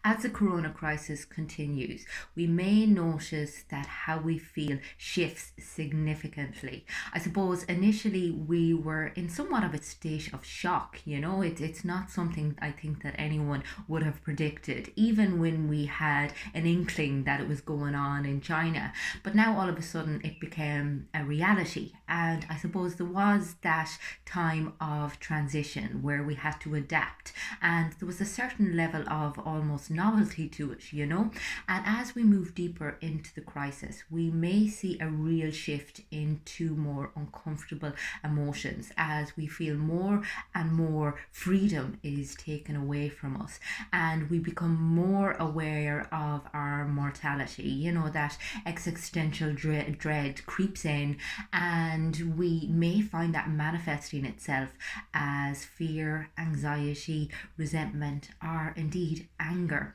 As the corona crisis continues, we may notice that how we feel shifts significantly. I suppose initially we were in somewhat of a state of shock. It's not something I think that anyone would have predicted, even when we had an inkling that it was going on in China. But now all of a sudden it became a reality. And I suppose there was that time of transition where we had to adapt, and there was a certain level of almost novelty to it. And as we move deeper into the crisis, we may see a real shift into more uncomfortable emotions as we feel more and more freedom is taken away from us, and we become more aware of our mortality. That existential dread creeps in, and we may find that manifesting itself as fear, anxiety, resentment, or indeed anger.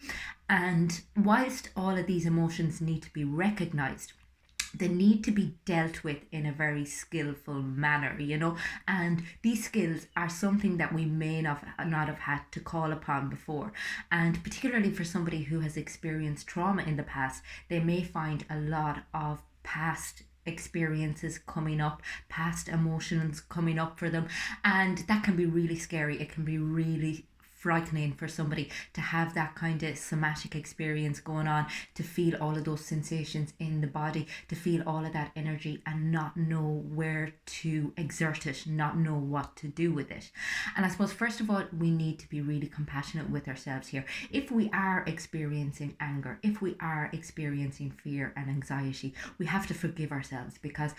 And whilst all of these emotions need to be recognized, they need to be dealt with in a very skillful manner. And these skills are something that we may not have had to call upon before. And particularly for somebody who has experienced trauma in the past, they may find a lot of past experiences coming up, past emotions coming up for them, and that can be really scary. It can be really frightening for somebody to have that kind of somatic experience going on, to feel all of those sensations in the body, to feel all of that energy and not know where to exert it, not know what to do with it. And I suppose, first of all, we need to be really compassionate with ourselves here. If we are experiencing anger, if we are experiencing fear and anxiety, we have to forgive ourselves, because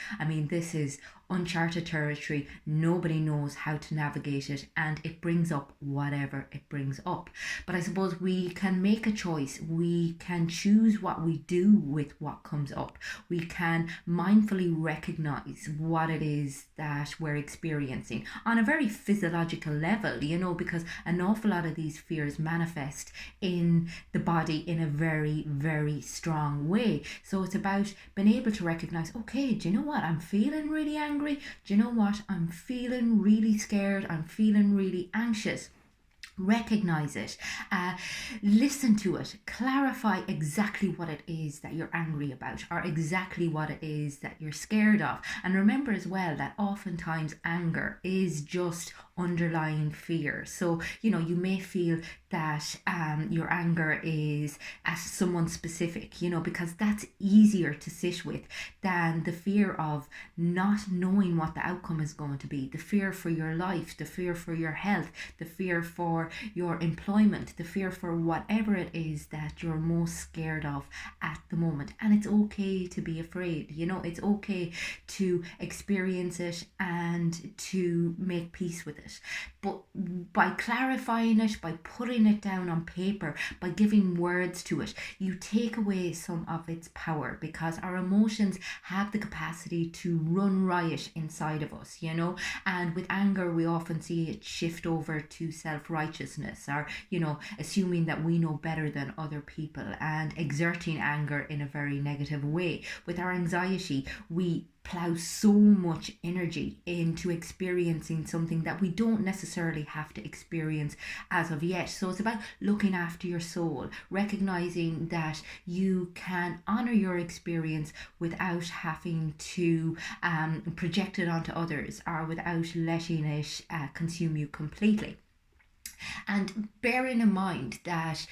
this is uncharted territory. Nobody knows how to navigate it, and it brings up whatever it brings up. But I suppose we can make a choice. We can choose what we do with what comes up. We can mindfully recognize what it is that we're experiencing on a very physiological level, because an awful lot of these fears manifest in the body in a very, very strong way. So it's about being able to recognize, okay, do you know what? I'm feeling really angry. Do you know what? I'm feeling really scared. I'm feeling really anxious. Recognize it, listen to it, clarify exactly what it is that you're angry about, or exactly what it is that you're scared of. And remember as well that oftentimes anger is just underlying fear. So you may feel that your anger is at someone specific, because that's easier to sit with than the fear of not knowing what the outcome is going to be, the fear for your life, the fear for your health, the fear for your employment, the fear for whatever it is that you're most scared of at the moment. And it's okay to be afraid. It's okay to experience it and to make peace with it. But by clarifying it, by putting it down on paper, by giving words to it, you take away some of its power, because our emotions have the capacity to run riot inside of us. And with anger, we often see it shift over to self-righteousness, or assuming that we know better than other people, and exerting anger in a very negative way. With our anxiety, we plow so much energy into experiencing something that we don't necessarily have to experience as of yet. So it's about looking after your soul, recognizing that you can honor your experience without having to project it onto others, or without letting it consume you completely. And bearing in mind that,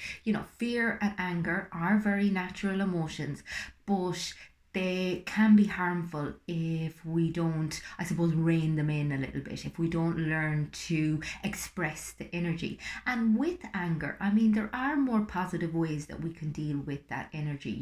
fear and anger are very natural emotions, but they can be harmful if we don't, I suppose, rein them in a little bit, if we don't learn to express the energy. And with anger, there are more positive ways that we can deal with that energy.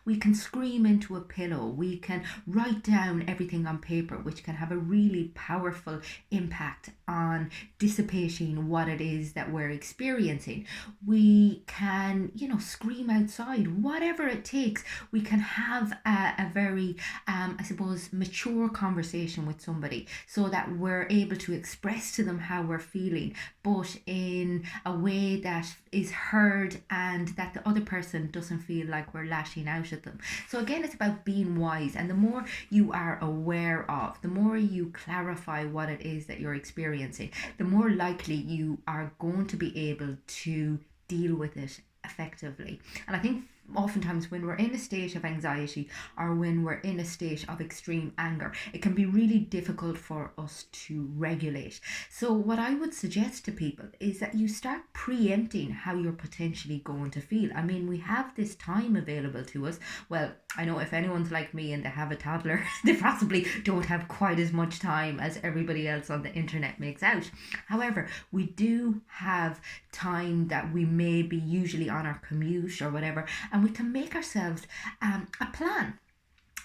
We can scream into a pillow, we can write down everything on paper, which can have a really powerful impact on dissipating what it is that we're experiencing. We can, scream outside, whatever it takes. We can have a very, I suppose, mature conversation with somebody, so that we're able to express to them how we're feeling, but in a way that is heard, and that the other person doesn't feel like we're lashing out at them. So again, it's about being wise, and the more you are aware of, the more you clarify what it is that you're experiencing, the more likely you are going to be able to deal with it effectively. And I think oftentimes when we're in a state of anxiety or when we're in a state of extreme anger, it can be really difficult for us to regulate. So what I would suggest to people is that you start preempting how you're potentially going to feel. I mean, we have this time available to us. Well, I know if anyone's like me and they have a toddler, they possibly don't have quite as much time as everybody else on the internet makes out. However, we do have time that we may be usually on our commute or whatever, and we can make ourselves a plan,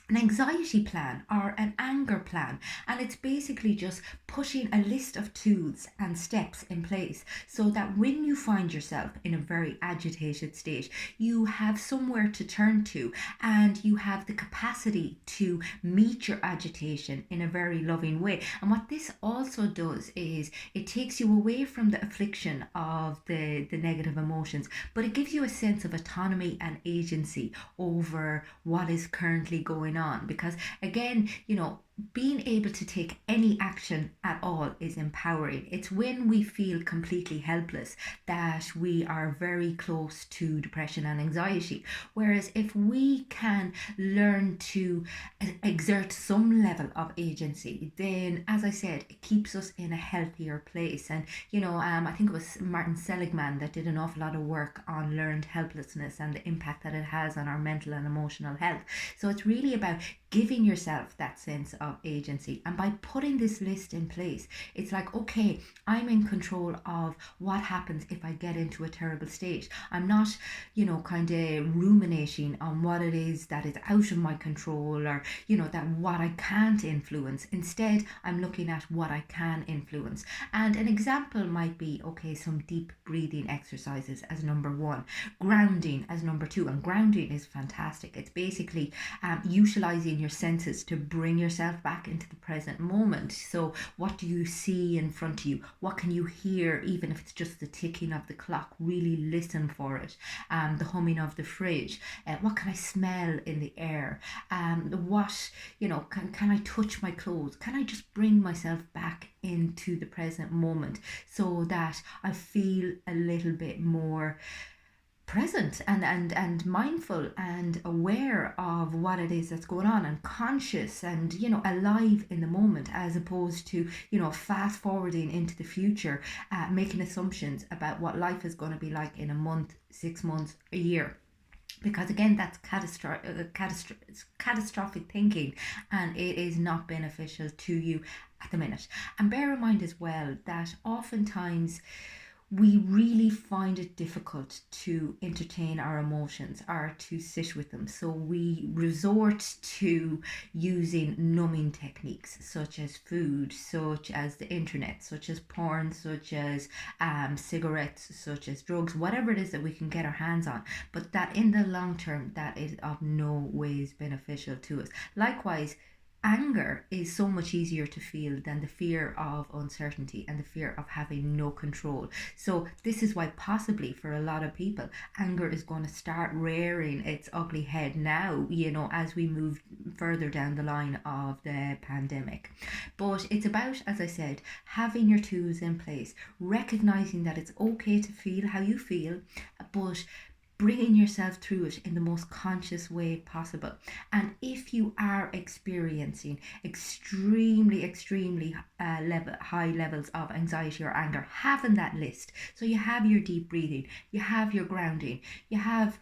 an anxiety plan or an anger plan, and it's basically just putting a list of tools and steps in place so that when you find yourself in a very agitated state, you have somewhere to turn to and you have the capacity to meet your agitation in a very loving way. And what this also does is it takes you away from the affliction of the negative emotions, but it gives you a sense of autonomy and agency over what is currently going on, because again, being able to take any action at all is empowering. It's when we feel completely helpless that we are very close to depression and anxiety. Whereas if we can learn to exert some level of agency, then as I said, it keeps us in a healthier place. And I think it was Martin Seligman that did an awful lot of work on learned helplessness and the impact that it has on our mental and emotional health. So it's really about giving yourself that sense of agency. And by putting this list in place, it's like, okay, I'm in control of what happens if I get into a terrible state. I'm not, kind of ruminating on what it is that is out of my control, or, that what I can't influence. Instead, I'm looking at what I can influence. And an example might be, okay, some deep breathing exercises as number one, grounding as number two. And grounding is fantastic. It's basically utilizing your senses to bring yourself back into the present moment. So what do you see in front of you? What can you hear, even if it's just the ticking of the clock? Really listen for it. The humming of the fridge. What can I smell in the air? What, can I touch my clothes? Can I just bring myself back into the present moment so that I feel a little bit more present and mindful and aware of what it is that's going on, and conscious and alive in the moment, as opposed to fast forwarding into the future, making assumptions about what life is going to be like in a month, 6 months, a year. Because again, that's catastrophic thinking, and it is not beneficial to you at the minute. And bear in mind as well that oftentimes we really find it difficult to entertain our emotions or to sit with them. So we resort to using numbing techniques such as food, such as the internet, such as porn, such as cigarettes, such as drugs, whatever it is that we can get our hands on. But that in the long term, that is of no ways beneficial to us. Likewise, anger is so much easier to feel than the fear of uncertainty and the fear of having no control. So this is why possibly for a lot of people, anger is going to start rearing its ugly head now, as we move further down the line of the pandemic. But it's about, as I said, having your tools in place, recognizing that it's okay to feel how you feel, but bringing yourself through it in the most conscious way possible. And if you are experiencing extremely high levels of anxiety or anger, having that list. So you have your deep breathing, you have your grounding, you have,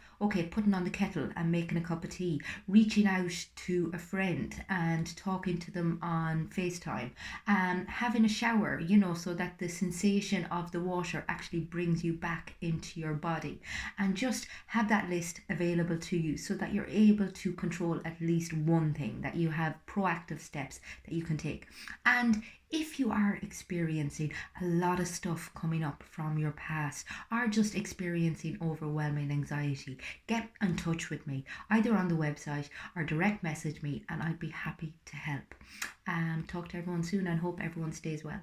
putting on the kettle and making a cup of tea, reaching out to a friend and talking to them on FaceTime, having a shower, so that the sensation of the water actually brings you back into your body. And just have that list available to you so that you're able to control at least one thing, that you have proactive steps that you can take. And if you are experiencing a lot of stuff coming up from your past, or just experiencing overwhelming anxiety, get in touch with me either on the website or direct message me, and I'd be happy to help. Talk to everyone soon and hope everyone stays well.